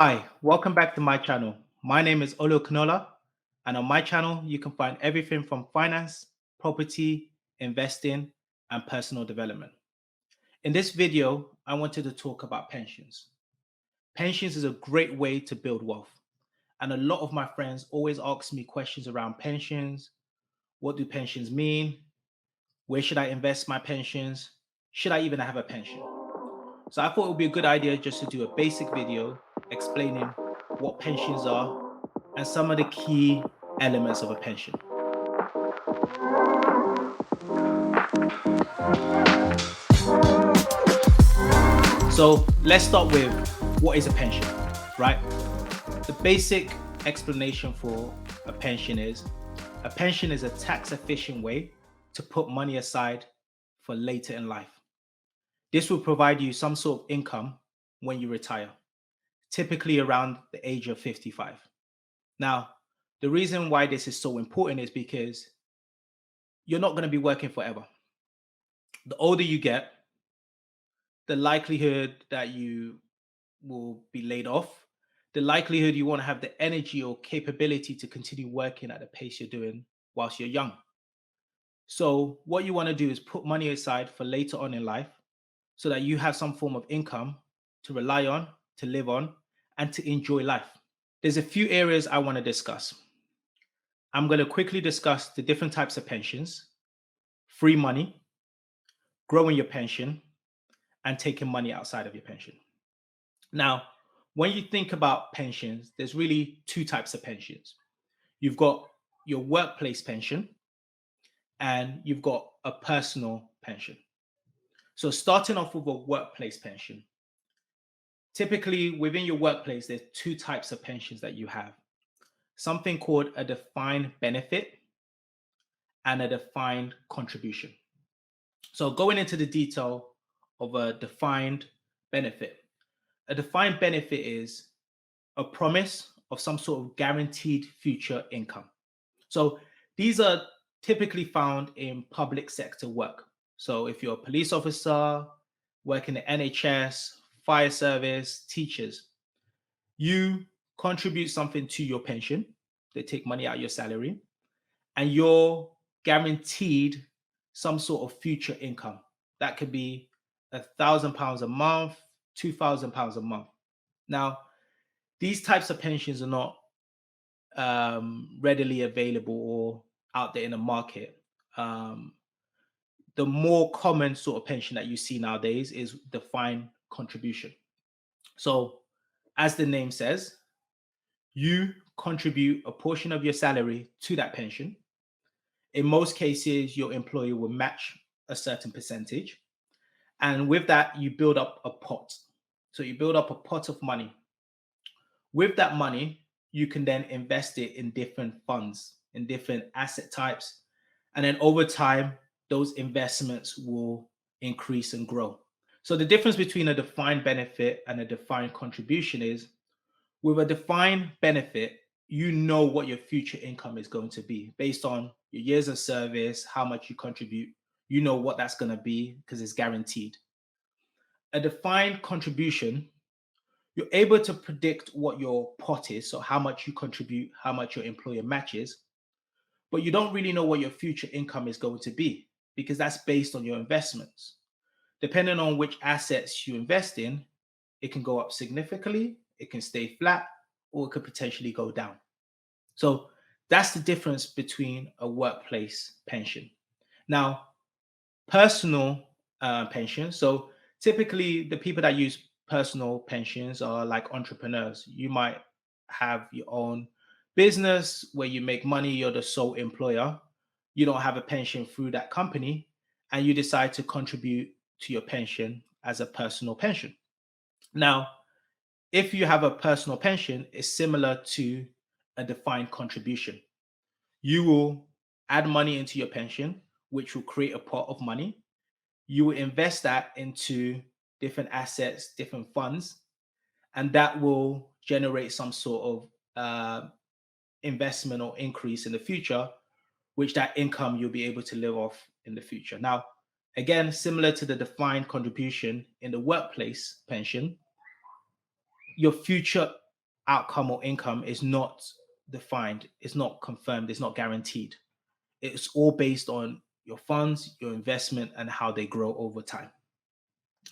Hi, welcome back to my channel. My name is Olu Kanola, and on my channel, you can find everything from finance, property, investing, and personal development. In this video, I wanted to talk about pensions. Pensions is a great way to build wealth, and a lot of my friends always ask me questions around pensions. What do pensions mean? Where should I invest my pensions? Should I even have a pension? So I thought it would be a good idea just to do a basic video explaining what pensions are and some of the key elements of a pension. So let's start with what is a pension, right? The basic explanation for a pension is a tax efficient way to put money aside for later in life. This will provide you some sort of income when you retire, typically around the age of 55. Now, the reason why this is so important is because you're not going to be working forever. The older you get, the likelihood that you will be laid off, the likelihood you won't have the energy or capability to continue working at the pace you're doing whilst you're young. So, what you want to do is put money aside for later on in life so that you have some form of income to rely on, to live on, and to enjoy life. There's a few areas I want to discuss. I'm going to quickly discuss the different types of pensions, free money, growing your pension, and taking money outside of your pension. Now, when you think about pensions, there's really two types of pensions. You've got your workplace pension and you've got a personal pension. So, starting off with a workplace pension, typically within your workplace, there's two types of pensions that you have, something called a defined benefit and a defined contribution. So, going into the detail of a defined benefit, a defined benefit is a promise of some sort of guaranteed future income. So these are typically found in public sector work. So if you're a police officer, work in the NHS, fire service, teachers, you contribute something to your pension. They take money out of your salary, and you're guaranteed some sort of future income. That could be £1,000 a month, £2,000 a month. Now, these types of pensions are not readily available or out there in the market. Um, the more common sort of pension that you see nowadays is defined contribution. So, as the name says, you contribute a portion of your salary to that pension. In most cases, your employer will match a certain percentage. And with that, you build up a pot. So, you build up a pot of money. With that money, you can then invest it in different funds, in different asset types. And then over time, those investments will increase and grow. So the difference between a defined benefit and a defined contribution is with a defined benefit, you know what your future income is going to be based on your years of service, how much you contribute. You know what that's going to be because it's guaranteed. A defined contribution, you're able to predict what your pot is, so how much you contribute, how much your employer matches, but you don't really know what your future income is going to be because that's based on your investments. Depending on which assets you invest in, it can go up significantly, it can stay flat, or it could potentially go down. So that's the difference between a workplace pension. Now, personal pension. So typically, the people that use personal pensions are like entrepreneurs. You might have your own business where you make money, you're the sole employer. You don't have a pension through that company, and you decide to contribute to your pension as a personal pension. Now, if you have a personal pension, it's similar to a defined contribution. You will add money into your pension, which will create a pot of money. You will invest that into different assets, different funds, and that will generate some sort of investment or increase in the future, which that income you'll be able to live off in the future. Now, again, similar to the defined contribution in the workplace pension, your future outcome or income is not defined, it's not confirmed, it's not guaranteed. It's all based on your funds, your investment, and how they grow over time.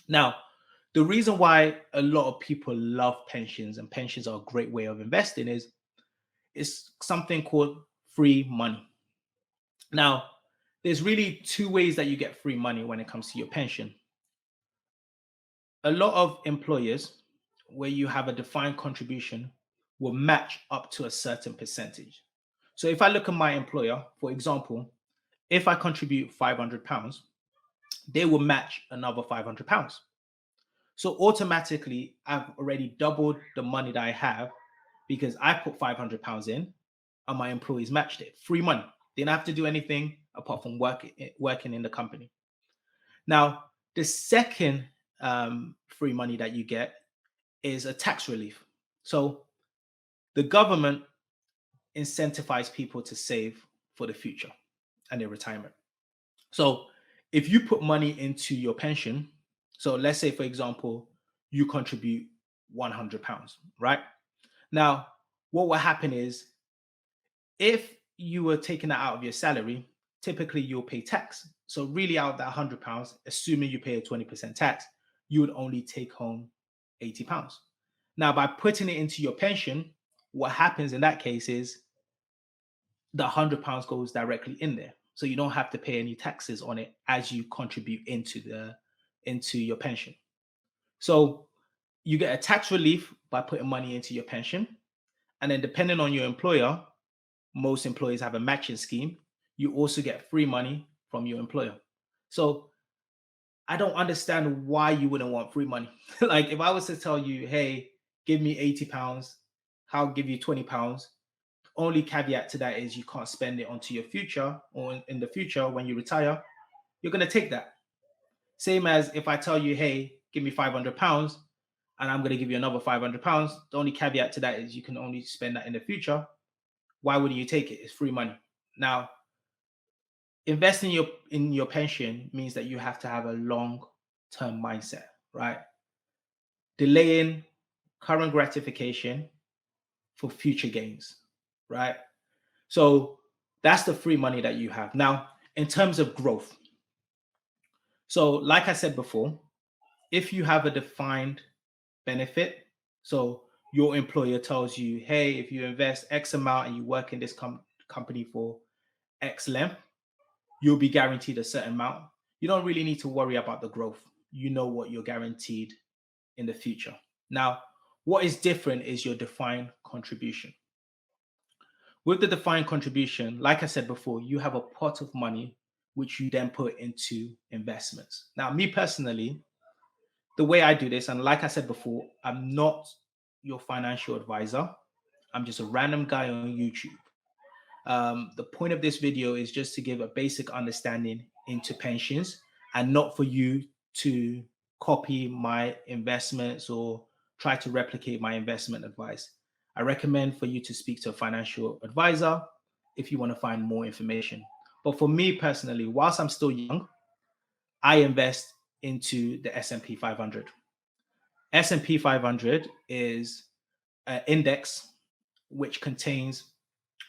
Now, the reason why a lot of people love pensions and pensions are a great way of investing is it's something called free money. Now, there's really two ways that you get free money when it comes to your pension. A lot of employers, where you have a defined contribution, will match up to a certain percentage. So if I look at my employer, for example, if I contribute £500, they will match another £500. So automatically, I've already doubled the money that I have because I put £500 in and my employees matched it. Free money. They didn't have to do anything apart from working in the company. Now, the second free money that you get is a tax relief. So the government incentivizes people to save for the future and their retirement. So if you put money into your pension, so let's say, for example, you contribute £100, right? Now, what will happen is if you were taking that out of your salary, typically you'll pay tax. So really out of that £100, assuming you pay a 20% tax, you would only take home £80. Now, by putting it into your pension, what happens in that case is the £100 goes directly in there. So you don't have to pay any taxes on it as you contribute into your pension. So you get a tax relief by putting money into your pension. And then depending on your employer, most employers have a matching scheme. You also get free money from your employer. So I don't understand why you wouldn't want free money. Like if I was to tell you, hey, give me £80, I'll give you £20. Only caveat to that is you can't spend it onto your future or in the future when you retire, you're going to take that. Same as if I tell you, hey, give me £500 and I'm going to give you another £500. The only caveat to that is you can only spend that in the future. Why wouldn't you take it? It's free money. Now, investing in your pension means that you have to have a long-term mindset, right? Delaying current gratification for future gains, right? So that's the free money that you have. Now, in terms of growth, so like I said before, if you have a defined benefit, so your employer tells you, hey, if you invest X amount and you work in this company for X length, you'll be guaranteed a certain amount. You don't really need to worry about the growth. You know what you're guaranteed in the future. Now, what is different is your defined contribution. With the defined contribution, like I said before, you have a pot of money which you then put into investments. Now, me personally, the way I do this, and like I said before, I'm not your financial advisor. I'm just a random guy on YouTube. The point of this video is just to give a basic understanding into pensions and not for you to copy my investments or try to replicate my investment advice. I recommend for you to speak to a financial advisor if you want to find more information. But for me personally, whilst I'm still young, I invest into the S&P 500. S&P 500 is an index which contains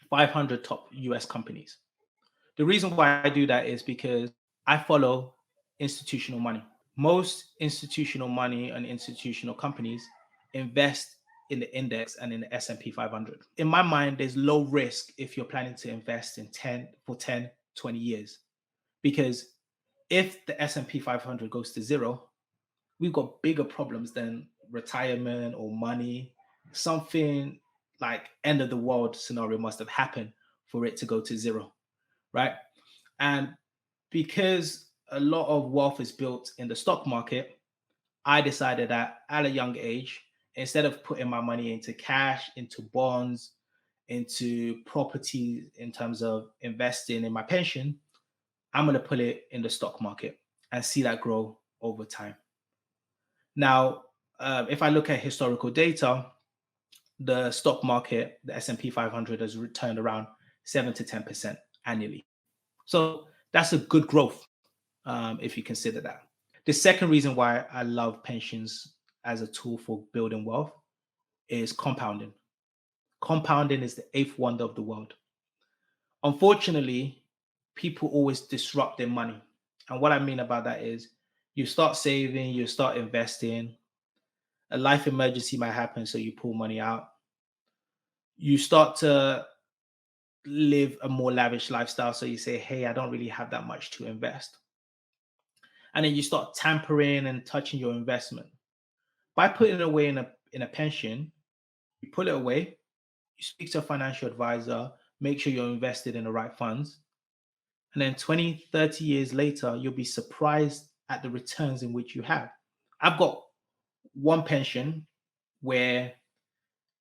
500 top US companies. The reason why I do that is because I follow institutional money. Most institutional money and institutional companies invest in the index and in the S&P 500. In my mind, there's low risk if you're planning to invest in 10, 20 years. Because if the S&P 500 goes to zero, we've got bigger problems than retirement or money. Something like end of the world scenario must have happened for it to go to zero, right? And because a lot of wealth is built in the stock market, I decided that at a young age, instead of putting my money into cash, into bonds, into property in terms of investing in my pension, I'm going to put it in the stock market and see that grow over time. Now, if I look at historical data, the stock market, the S&P 500 has returned around 7 to 10% annually. So that's a good growth if you consider that. The second reason why I love pensions as a tool for building wealth is compounding. Compounding is the eighth wonder of the world. Unfortunately, people always disrupt their money. And what I mean about that is you start saving, you start investing, a life emergency might happen, so you pull money out. You start to live a more lavish lifestyle, so you say, hey, I don't really have that much to invest. And then you start tampering and touching your investment. By putting it away in a pension, you put it away, you speak to a financial advisor, make sure you're invested in the right funds. And then 20, 30 years later, you'll be surprised at the returns in which you have. I've got one pension where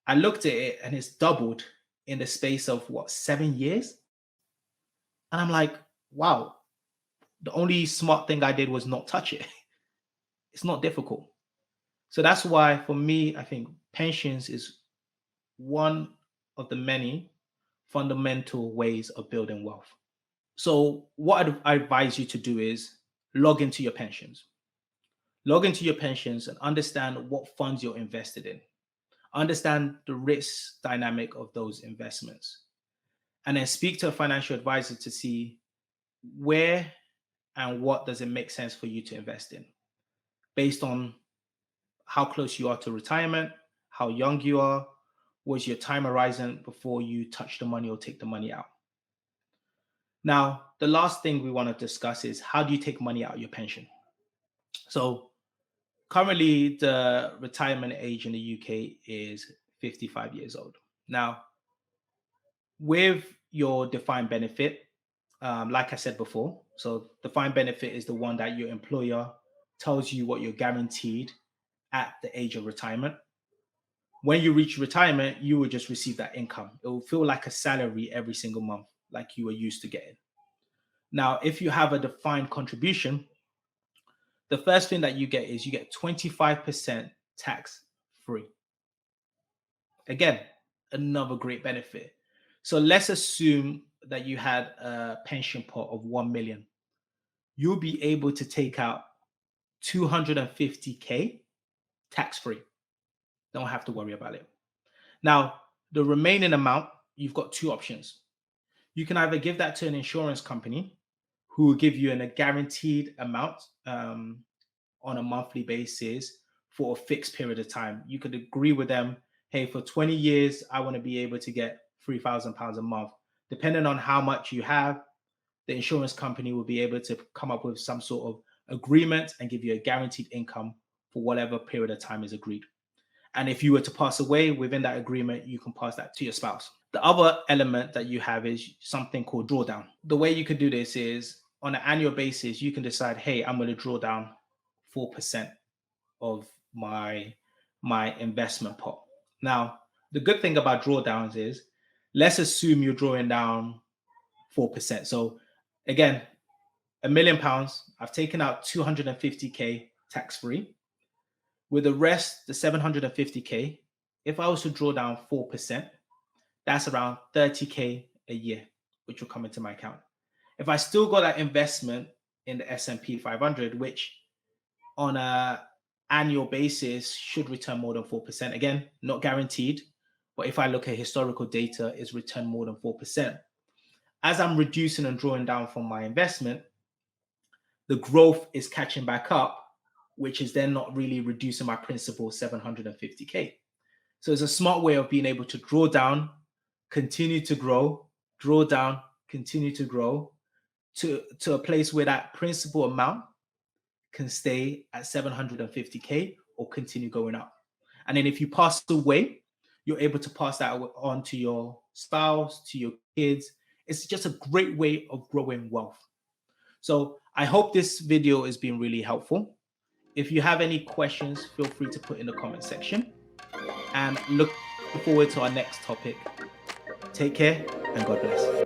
I looked at it and it's doubled in the space of 7 years? And I'm like, wow, the only smart thing I did was not touch it. It's not difficult. So that's why, for me, I think pensions is one of the many fundamental ways of building wealth. So, what I advise you to do is log into your pensions. Log into your pensions and understand what funds you're invested in. Understand the risk dynamic of those investments. And then speak to a financial advisor to see where and what does it make sense for you to invest in based on how close you are to retirement, how young you are, what's your time horizon before you touch the money or take the money out. Now, the last thing we want to discuss is how do you take money out of your pension? So currently the retirement age in the UK is 55 years old. Now, with your defined benefit, like I said before, so defined benefit is the one that your employer tells you what you're guaranteed at the age of retirement. When you reach retirement, you will just receive that income. It will feel like a salary every single month, like you were used to getting. Now, if you have a defined contribution, the first thing that you get is you get 25% tax free. Again, another great benefit. So let's assume that you had a pension pot of 1 million. You'll be able to take out 250K tax free. Don't have to worry about it. Now, the remaining amount, you've got two options. You can either give that to an insurance company who will give you a guaranteed amount on a monthly basis for a fixed period of time. You could agree with them, hey, for 20 years, I want to be able to get £3,000 a month. Depending on how much you have, the insurance company will be able to come up with some sort of agreement and give you a guaranteed income for whatever period of time is agreed. And if you were to pass away within that agreement, you can pass that to your spouse. The other element that you have is something called drawdown. The way you could do this is on an annual basis, you can decide, hey, I'm going to draw down 4% of my investment pot. Now, the good thing about drawdowns is, let's assume you're drawing down 4%. So again, £1 million, I've taken out 250K tax-free. With the rest, the 750K, if I was to draw down 4%, that's around 30K a year, which will come into my account. If I still got that investment in the S&P 500, which on an annual basis should return more than 4%. Again, not guaranteed, but if I look at historical data, it's returned more than 4%. As I'm reducing and drawing down from my investment, the growth is catching back up, which is then not really reducing my principal 750K. So it's a smart way of being able to draw down, continue to grow, draw down, continue to grow to a place where that principal amount can stay at 750K or continue going up. And then if you pass away, you're able to pass that on to your spouse, to your kids. It's just a great way of growing wealth. So I hope this video has been really helpful. If you have any questions, feel free to put in the comment section. And look forward to our next topic. Take care and God bless.